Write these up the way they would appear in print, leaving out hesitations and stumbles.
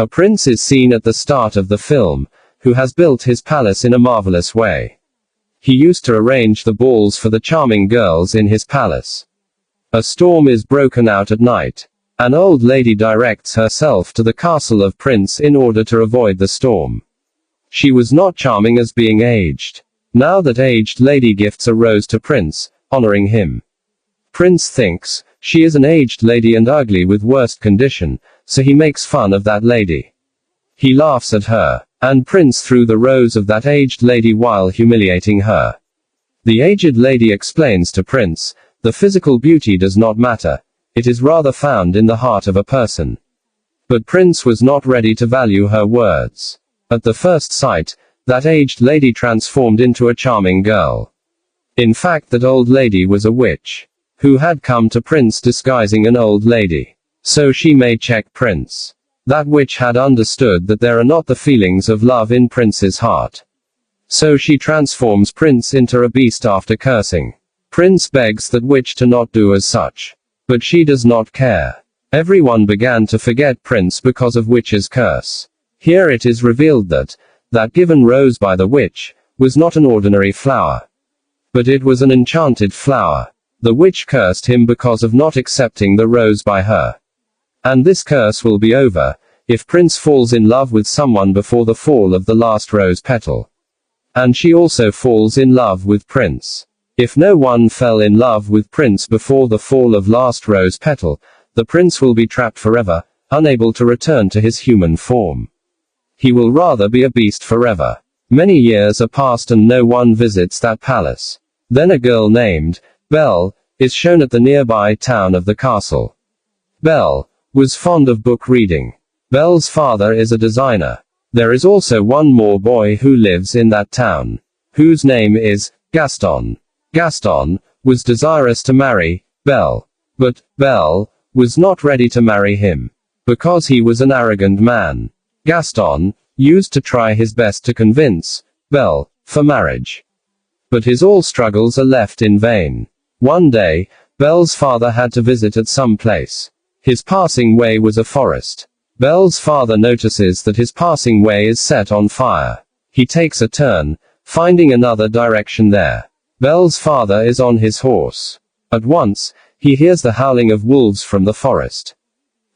A prince is seen at the start of the film, who has built his palace in a marvelous way. He used to arrange the balls for the charming girls in his palace. A storm is broken out at night. An old lady directs herself to the castle of Prince in order to avoid the storm. She was not charming as being aged. Now that aged lady gifts a rose to Prince, honoring him. Prince thinks, she is an aged lady and ugly with worst condition, so he makes fun of that lady. He laughs at her, and Prince threw the rose of that aged lady while humiliating her. The aged lady explains to Prince, the physical beauty does not matter, it is rather found in the heart of a person. But Prince was not ready to value her words. At the first sight, that aged lady transformed into a charming girl. In fact, that old lady was a witch, who had come to Prince disguising an old lady, so she may check Prince. That witch had understood that there are not the feelings of love in Prince's heart. So she transforms Prince into a beast after cursing. Prince begs that witch to not do as such. But she does not care. Everyone began to forget Prince because of witch's curse. Here it is revealed that given rose by the witch, was not an ordinary flower. But it was an enchanted flower. The witch cursed him because of not accepting the rose by her. And this curse will be over, if Prince falls in love with someone before the fall of the last rose petal. And she also falls in love with Prince. If no one fell in love with Prince before the fall of last rose petal, the Prince will be trapped forever, unable to return to his human form. He will rather be a beast forever. Many years are passed and no one visits that palace. Then a girl named Belle is shown at the nearby town of the castle. Belle was fond of book reading. Belle's father is a designer. There is also one more boy who lives in that town, whose name is Gaston. Gaston was desirous to marry Belle, but Belle was not ready to marry him, because he was an arrogant man. Gaston used to try his best to convince Belle for marriage. But his all struggles are left in vain. One day, Belle's father had to visit at some place. His passing way was a forest. Belle's father notices that his passing way is set on fire. He takes a turn, finding another direction there. Belle's father is on his horse. At once, he hears the howling of wolves from the forest.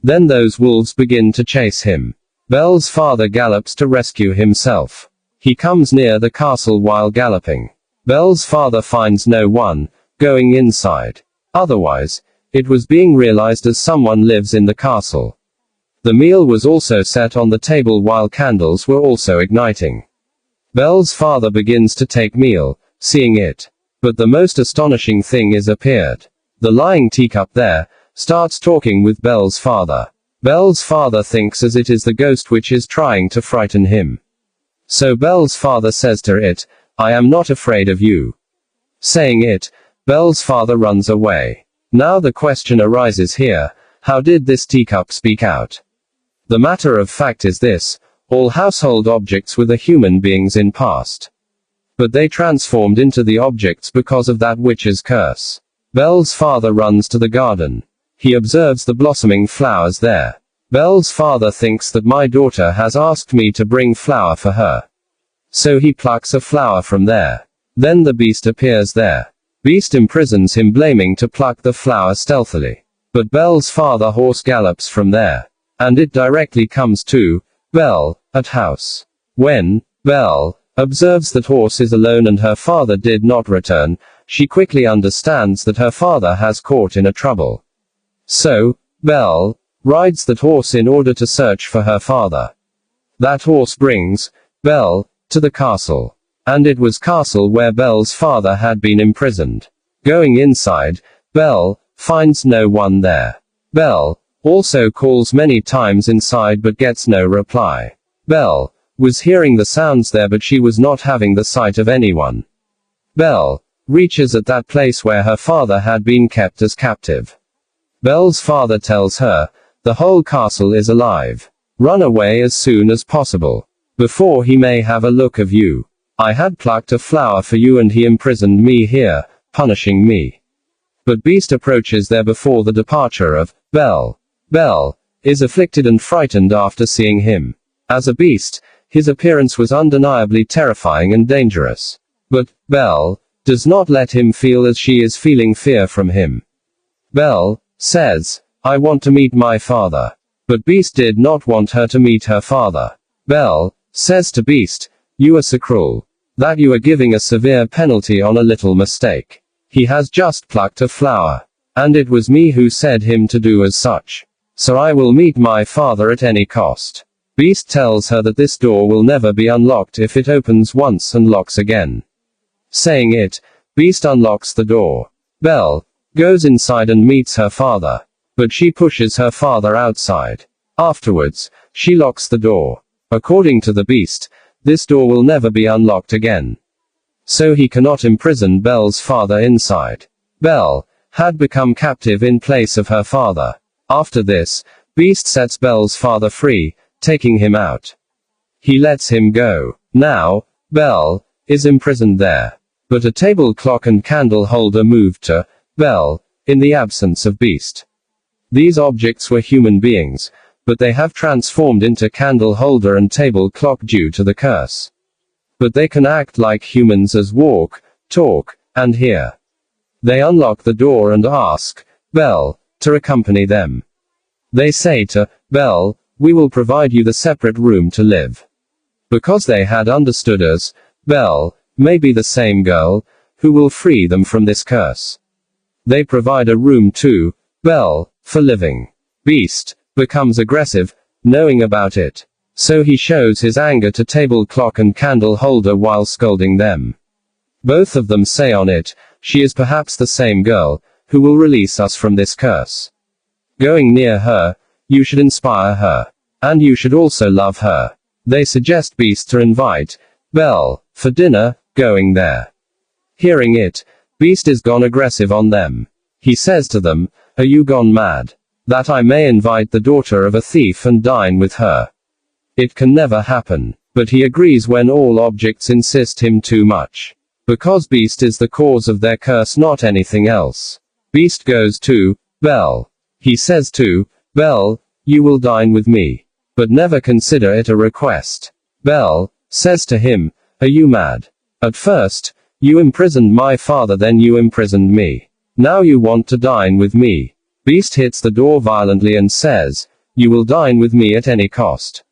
Then those wolves begin to chase him. Belle's father gallops to rescue himself. He comes near the castle while galloping. Belle's father finds no one, going inside. Otherwise, it was being realized as someone lives in the castle. The meal was also set on the table while candles were also igniting. Belle's father begins to take meal, seeing it. But the most astonishing thing is appeared. The lying teacup there starts talking with Belle's father. Belle's father thinks as it is the ghost which is trying to frighten him. So Belle's father says to it, "I am not afraid of you." Saying it, Belle's father runs away. Now the question arises here, how did this teacup speak out? The matter of fact is this, all household objects were the human beings in past. But they transformed into the objects because of that witch's curse. Belle's father runs to the garden. He observes the blossoming flowers there. Belle's father thinks that my daughter has asked me to bring flower for her. So he plucks a flower from there. Then the beast appears there. Beast imprisons him, blaming to pluck the flower stealthily. But Belle's father horse gallops from there. And it directly comes to Belle at house. When Belle observes that horse is alone and her father did not return, she quickly understands that her father has caught in a trouble. So, Belle rides that horse in order to search for her father. That horse brings Belle to the castle. And it was castle where Belle's father had been imprisoned. Going inside, Belle finds no one there. Belle also calls many times inside but gets no reply. Belle was hearing the sounds there but she was not having the sight of anyone. Belle reaches at that place where her father had been kept as captive. Belle's father tells her, the whole castle is alive. Run away as soon as possible, before he may have a look of you. I had plucked a flower for you and he imprisoned me here, punishing me. But Beast approaches there before the departure of Belle. Belle is afflicted and frightened after seeing him. As a beast, his appearance was undeniably terrifying and dangerous. But Belle does not let him feel as she is feeling fear from him. Belle says, "I want to meet my father." But Beast did not want her to meet her father. Belle says to Beast, "You are so cruel that you are giving a severe penalty on a little mistake. He has just plucked a flower. And it was me who said him to do as such. So I will meet my father at any cost." Beast tells her that this door will never be unlocked if it opens once and locks again. Saying it, Beast unlocks the door. Belle goes inside and meets her father. But she pushes her father outside. Afterwards, she locks the door. According to the Beast, this door will never be unlocked again. So he cannot imprison Belle's father inside. Belle had become captive in place of her father. After this, Beast sets Belle's father free, taking him out. He lets him go. Now, Belle is imprisoned there. But a table clock and candle holder moved to Belle, in the absence of Beast. These objects were human beings, but they have transformed into candle holder and table clock due to the curse. But they can act like humans as walk, talk, and hear. They unlock the door and ask Belle to accompany them. They say to Belle, "We will provide you the separate room to live." Because they had understood us, Belle may be the same girl who will free them from this curse. They provide a room to Belle for living. Beast becomes aggressive, knowing about it. So he shows his anger to table clock and candle holder while scolding them. Both of them say on it, "She is perhaps the same girl who will release us from this curse. Going near her, you should inspire her. And you should also love her." They suggest Beast to invite Belle for dinner, going there. Hearing it, Beast is gone aggressive on them. He says to them, "Are you gone mad? That I may invite the daughter of a thief and dine with her? It can never happen." But he agrees when all objects insist him too much. Because Beast is the cause of their curse, not anything else. Beast goes to Belle. He says to Belle, "You will dine with me. But never consider it a request." Belle says to him, "Are you mad? At first, you imprisoned my father, then you imprisoned me. Now you want to dine with me." Beast hits the door violently and says, "You will dine with me at any cost."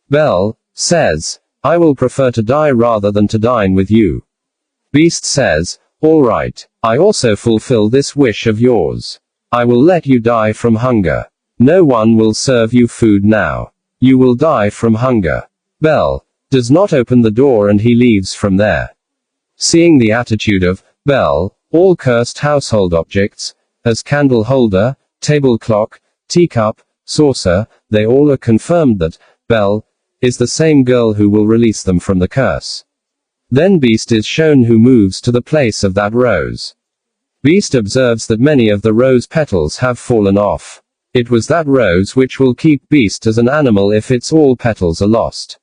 Belle says, "I will prefer to die rather than to dine with you." Beast says, "All right, I also fulfill this wish of yours. I will let you die from hunger. No one will serve you food now. You will die from hunger." Belle does not open the door and he leaves from there. Seeing the attitude of Belle, all cursed household objects, as candle holder, table clock, teacup, saucer, they all are confirmed that Belle is the same girl who will release them from the curse. Then Beast is shown who moves to the place of that rose. Beast observes that many of the rose petals have fallen off. It was that rose which will keep Beast as an animal if its all petals are lost.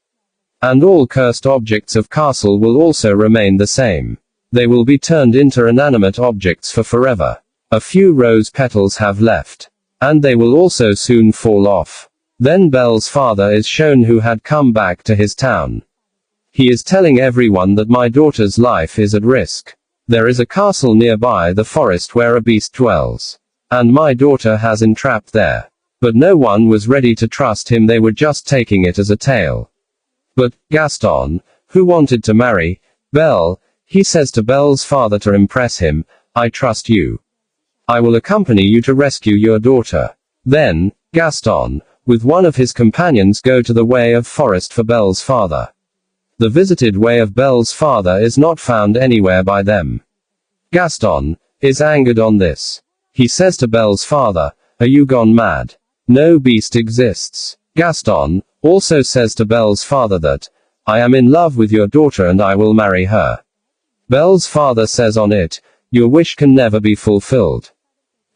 And all cursed objects of castle will also remain the same. They will be turned into inanimate objects for forever. A few rose petals have left. And they will also soon fall off. Then Belle's father is shown who had come back to his town. He is telling everyone that my daughter's life is at risk. There is a castle nearby the forest where a beast dwells. And my daughter has entrapped there. But no one was ready to trust him, they were just taking it as a tale. But Gaston, who wanted to marry Belle, he says to Belle's father to impress him, "I trust you. I will accompany you to rescue your daughter." Then, Gaston, with one of his companions, go to the way of forest for Belle's father. The visited way of Belle's father is not found anywhere by them. Gaston is angered on this. He says to Belle's father, "Are you gone mad? No beast exists." Gaston also says to Belle's father that, "I am in love with your daughter and I will marry her." Belle's father says on it, "Your wish can never be fulfilled."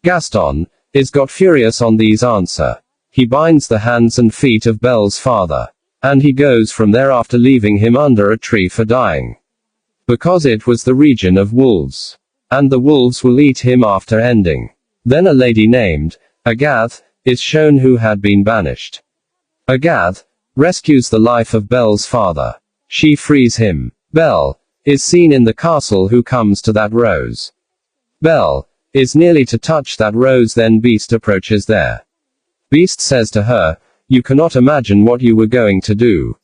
Gaston is got furious on these answer. He binds the hands and feet of Belle's father. And he goes from there after leaving him under a tree for dying. Because it was the region of wolves. And the wolves will eat him after ending. Then a lady named Agathe is shown who had been banished. Agathe rescues the life of Belle's father. She frees him. Belle is seen in the castle who comes to that rose. Belle is nearly to touch that rose, then Beast approaches there. Beast says to her, "You cannot imagine what you were going to do.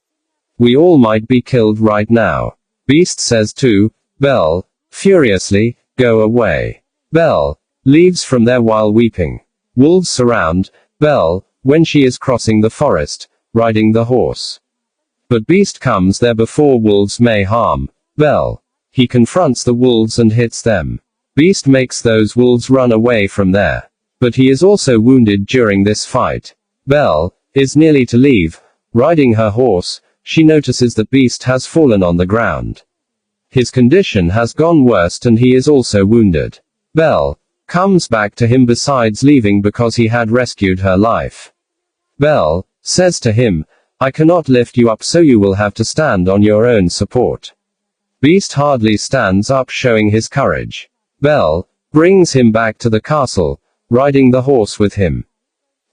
We all might be killed right now." Beast says to Belle, furiously, "Go away." Belle leaves from there while weeping. Wolves surround Belle when she is crossing the forest, riding the horse. But Beast comes there before wolves may harm Belle. He confronts the wolves and hits them. Beast makes those wolves run away from there. But he is also wounded during this fight. Belle is nearly to leave. Riding her horse, she notices that Beast has fallen on the ground. His condition has gone worse and he is also wounded. Belle comes back to him besides leaving because he had rescued her life. Belle says to him, "I cannot lift you up, so you will have to stand on your own support." Beast hardly stands up, showing his courage. Belle brings him back to the castle, riding the horse with him.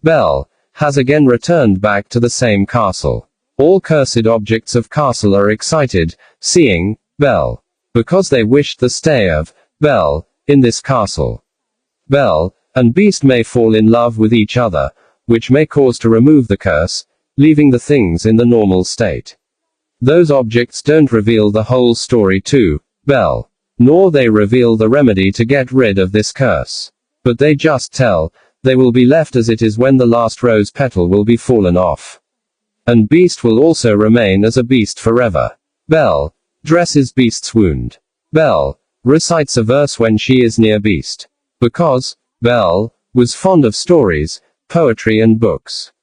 Belle has again returned back to the same castle. All cursed objects of castle are excited, seeing Belle, because they wished the stay of Belle in this castle. Belle and Beast may fall in love with each other, which may cause to remove the curse, leaving the things in the normal state. Those objects don't reveal the whole story to Belle, nor they reveal the remedy to get rid of this curse. But they just tell, they will be left as it is when the last rose petal will be fallen off. And Beast will also remain as a beast forever. Belle dresses Beast's wound. Belle recites a verse when she is near Beast. Because Belle was fond of stories, poetry and books.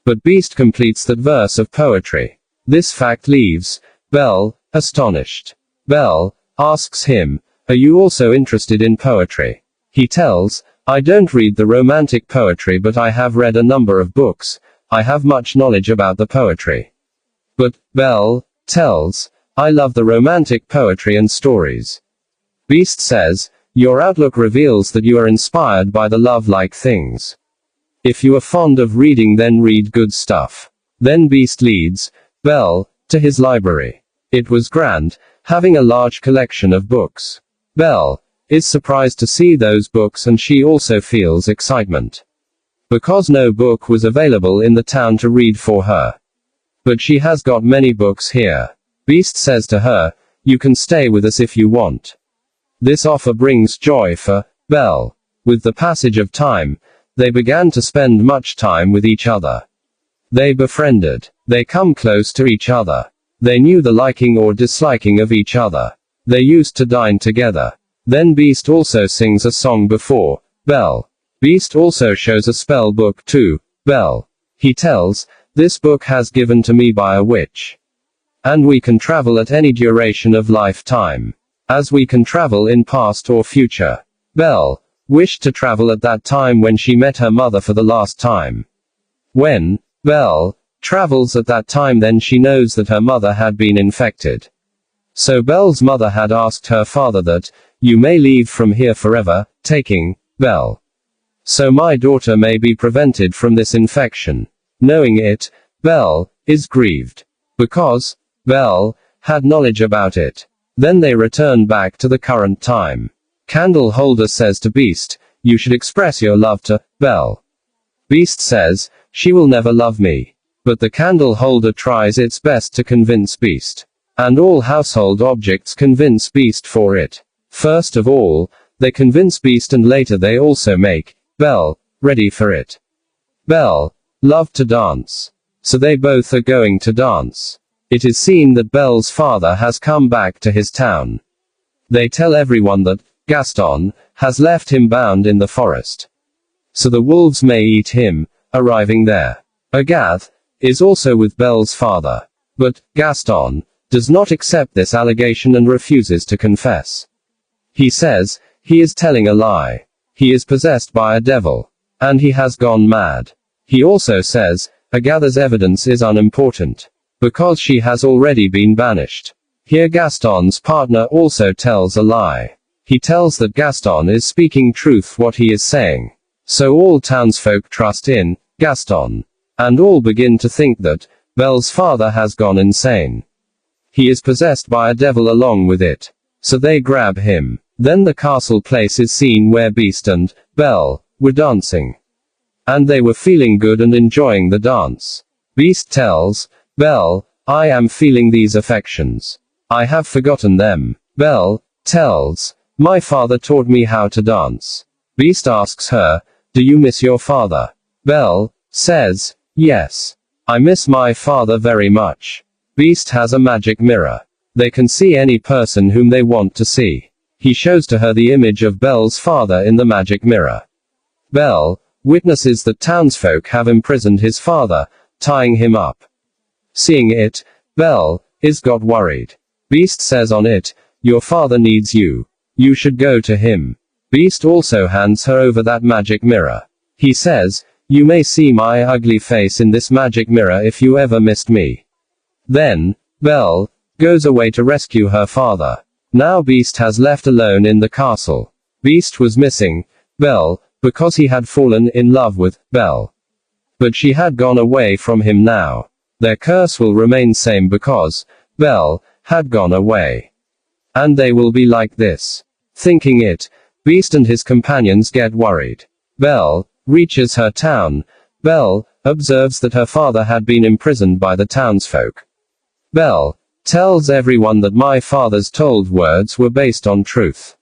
But Beast completes that verse of poetry. This fact leaves Belle astonished. Belle asks him, "Are you also interested in poetry?" He tells, "I don't read the romantic poetry, but I have read a number of books. I have much knowledge about the poetry." But Belle tells, "I love the romantic poetry and stories." Beast says, "Your outlook reveals that you are inspired by the love-like things. If you are fond of reading, then read good stuff." Then Beast leads Belle to his library. It was grand, having a large collection of books. Belle is surprised to see those books, and she also feels excitement. Because no book was available in the town to read for her. But she has got many books here. Beast says to her, "You can stay with us if you want." This offer brings joy for Belle. With the passage of time, they began to spend much time with each other. They befriended. They come close to each other. They knew the liking or disliking of each other. They used to dine together. Then Beast also sings a song before Belle. Beast also shows a spell book to Belle. He tells, "This book has given to me by a witch. And we can travel at any duration of lifetime. As we can travel in past or future." Belle wished to travel at that time when she met her mother for the last time. When Belle travels at that time, then she knows that her mother had been infected. So Belle's mother had asked her father that, "You may leave from here forever, taking Belle. So my daughter may be prevented from this infection." Knowing it, Belle is grieved. Because Belle had knowledge about it. Then they return back to the current time. Candle holder says to Beast, "You should express your love to Belle." Beast says, "She will never love me." But the candle holder tries its best to convince Beast. And all household objects convince Beast for it. First of all, they convince Beast, and later they also make Belle ready for it. Belle loved to dance. So they both are going to dance. It is seen that Belle's father has come back to his town. They tell everyone that Gaston has left him bound in the forest. So the wolves may eat him, arriving there. Agathe is also with Belle's father. But Gaston does not accept this allegation and refuses to confess. He says he is telling a lie. He is possessed by a devil. And he has gone mad. He also says Agathe's evidence is unimportant. Because she has already been banished. Here Gaston's partner also tells a lie. He tells that Gaston is speaking truth what he is saying. So all townsfolk trust in Gaston. And all begin to think that Belle's father has gone insane. He is possessed by a devil along with it. So they grab him. Then the castle place is seen where Beast and Belle were dancing. And they were feeling good and enjoying the dance. Beast tells Belle, I am feeling these affections. I have forgotten them. Belle tells, my father taught me how to dance. Beast asks her, do you miss your father? Belle says, yes. I miss my father very much. Beast has a magic mirror. They can see any person whom they want to see. He shows to her the image of Belle's father in the magic mirror. Belle witnesses that townsfolk have imprisoned his father, tying him up. Seeing it, Belle got worried. Beast says on it, your father needs you. You should go to him. Beast also hands her over that magic mirror. He says, you may see my ugly face in this magic mirror if you ever missed me. Then, Belle goes away to rescue her father. Now Beast has left alone in the castle. Beast was missing Belle because he had fallen in love with Belle. But she had gone away from him now. Their curse will remain same because Belle had gone away. And they will be like this. Thinking it, Beast and his companions get worried. Belle reaches her town. Belle observes that her father had been imprisoned by the townsfolk. Belle tells everyone that my father's told words were based on truth.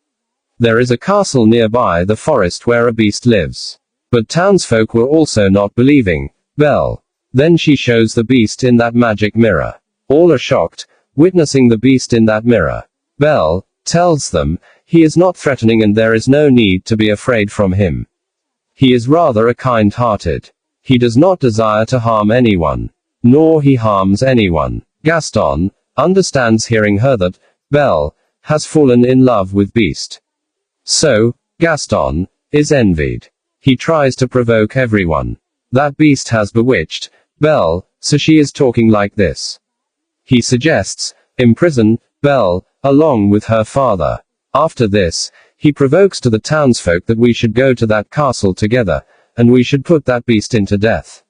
There is a castle nearby the forest where a beast lives. But townsfolk were also not believing Belle. Then she shows the beast in that magic mirror. All are shocked, witnessing the beast in that mirror. Belle tells them, he is not threatening and there is no need to be afraid from him. He is rather a kind-hearted. He does not desire to harm anyone. Nor he harms anyone. Gaston understands hearing her that Belle has fallen in love with Beast. So, Gaston is envied. He tries to provoke everyone. That Beast has bewitched Belle, so she is talking like this. He suggests imprison Belle along with her father. After this, he provokes to the townsfolk that we should go to that castle together, and we should put that beast into death.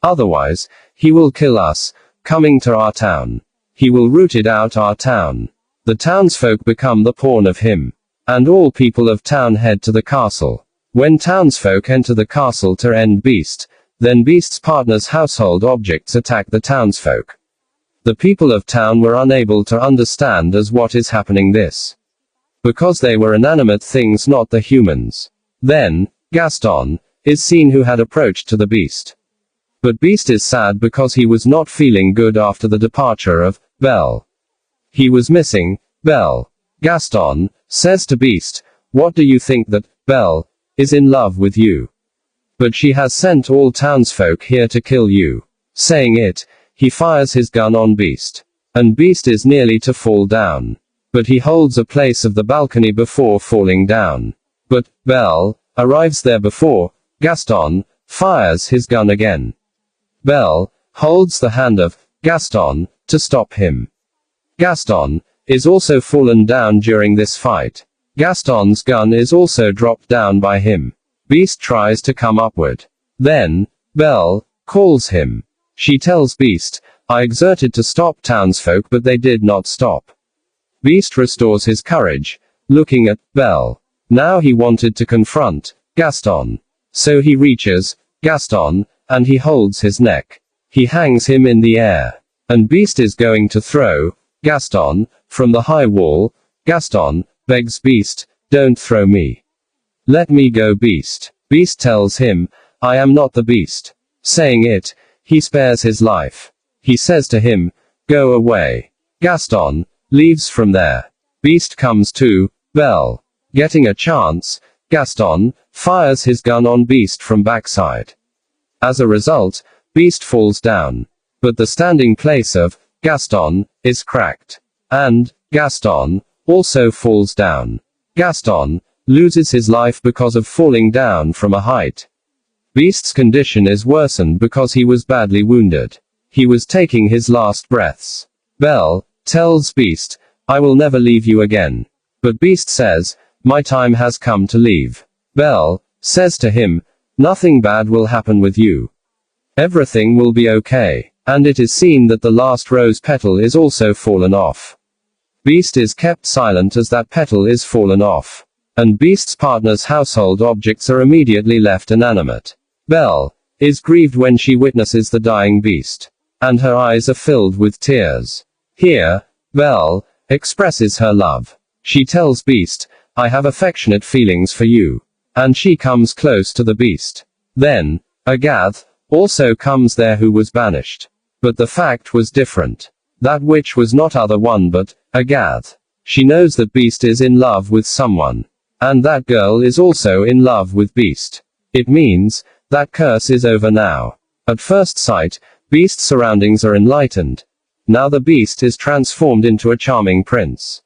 Otherwise, he will kill us, coming to our town. He will root it out our town. The townsfolk become the pawn of him. And all people of town head to the castle. When townsfolk enter the castle to end Beast, then Beast's partner's household objects attack the townsfolk. The people of town were unable to understand as what is happening this. Because they were inanimate things, not the humans. Then, Gaston is seen who had approached to the Beast. But Beast is sad because he was not feeling good after the departure of Belle. He was missing Belle. Gaston says to Beast, what do you think that Belle is in love with you? But she has sent all townsfolk here to kill you. Saying it, he fires his gun on Beast. And Beast is nearly to fall down. But he holds a place of the balcony before falling down. But Belle arrives there before Gaston fires his gun again. Belle holds the hand of Gaston to stop him. Gaston is also fallen down during this fight. Gaston's gun is also dropped down by him. Beast tries to come upward. Then Belle calls him. She tells Beast, I exerted to stop townsfolk but they did not stop. Beast restores his courage, looking at Belle. Now he wanted to confront Gaston. So he reaches Gaston, and he holds his neck. He hangs him in the air. And Beast is going to throw Gaston from the high wall. Gaston begs Beast, don't throw me. Let me go, Beast. Beast tells him, I am not the Beast. Saying it, he spares his life. He says to him, go away. Gaston leaves from there. Beast comes to Belle. Getting a chance, Gaston fires his gun on Beast from backside. As a result, Beast falls down. But the standing place of Gaston is cracked. And Gaston also falls down. Gaston loses his life because of falling down from a height. Beast's condition is worsened because he was badly wounded. He was taking his last breaths. Belle tells Beast, I will never leave you again. But Beast says, my time has come to leave. Belle says to him, Nothing bad will happen with you. Everything will be okay. And it is seen that the last rose petal is also fallen off. Beast is kept silent as that petal is fallen off. And Beast's partner's household objects are immediately left inanimate. Belle is grieved when she witnesses the dying Beast. And her eyes are filled with tears. Here, Belle expresses her love. She tells Beast, I have affectionate feelings for you. And she comes close to the Beast. Then, Agath also comes there, who was banished. But the fact was different. That witch was not other one but Agath. She knows that Beast is in love with someone. And that girl is also in love with Beast. It means that curse is over now. At first sight, Beast's surroundings are enlightened. Now the Beast is transformed into a charming prince.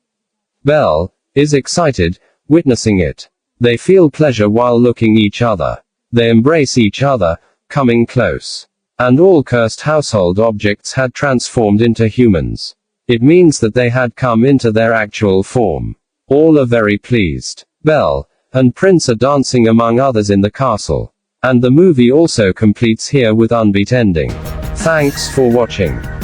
Belle is excited, witnessing it. They feel pleasure while looking each other. They embrace each other, coming close. And all cursed household objects had transformed into humans. It means that they had come into their actual form. All are very pleased. Belle and Prince are dancing among others in the castle. And the movie also completes here with unbeat ending. Thanks for watching.